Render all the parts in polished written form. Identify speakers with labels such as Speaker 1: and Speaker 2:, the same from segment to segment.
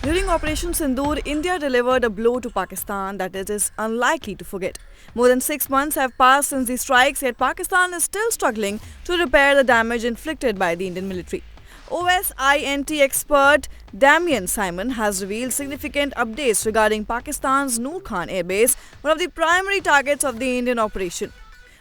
Speaker 1: During Operation Sindoor, India delivered a blow to Pakistan that it is unlikely to forget. More than 6 months have passed since the strikes, yet Pakistan is still struggling to repair the damage inflicted by the Indian military. OSINT expert Damian Simon has revealed significant updates regarding Pakistan's Noor Khan airbase, one of the primary targets of the Indian operation.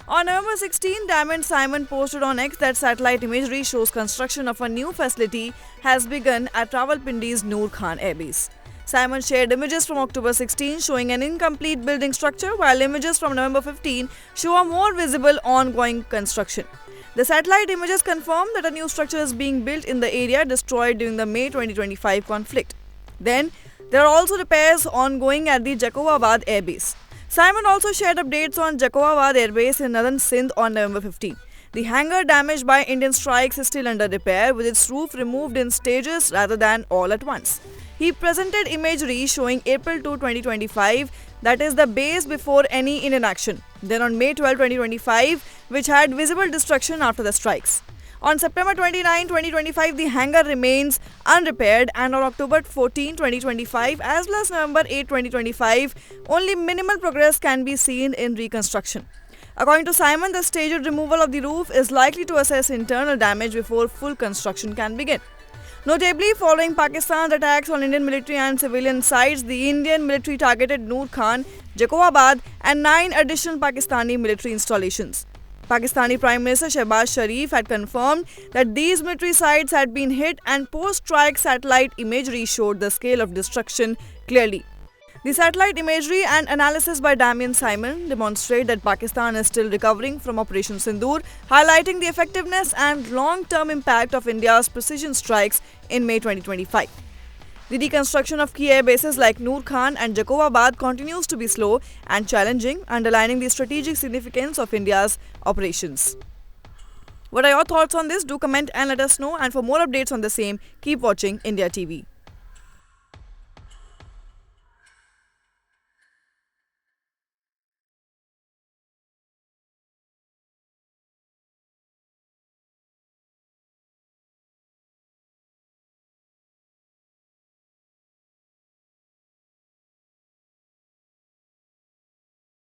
Speaker 1: On November 16, Damian Simon posted on X that satellite imagery shows construction of a new facility has begun at Rawalpindi's Noor Khan airbase. Simon shared images from October 16 showing an incomplete building structure, while images from November 15 show a more visible ongoing construction. The satellite images confirm that a new structure is being built in the area destroyed during the May 2025 conflict. Then, there are also repairs ongoing at the Jacoabad airbase. Simon also shared updates on Jacoabad airbase in Nadan Sindh on November 15. The hangar damaged by Indian strikes is still under repair, with its roof removed in stages rather than all at once. He presented imagery showing April 2, 2025, that is the base before any Indian action. Then on May 12, 2025, which had visible destruction after the strikes. On September 29, 2025, the hangar remains unrepaired, and on October 14, 2025, as well as November 8, 2025, only minimal progress can be seen in reconstruction. According to Simon, the staged removal of the roof is likely to assess internal damage before full construction can begin. Notably, following Pakistan's attacks on Indian military and civilian sites, the Indian military targeted Noor Khan, Jacoabad, and 9 additional Pakistani military installations. Pakistani Prime Minister Shehbaz Sharif had confirmed that these military sites had been hit, and post-strike satellite imagery showed the scale of destruction clearly. The satellite imagery and analysis by Damian Simon demonstrate that Pakistan is still recovering from Operation Sindoor, highlighting the effectiveness and long-term impact of India's precision strikes in May 2025. The reconstruction of key air bases like Noor Khan and Jacoabad continues to be slow and challenging, underlining the strategic significance of India's operations. What are your thoughts on this? Do comment and let us know. And for more updates on the same, keep watching India TV.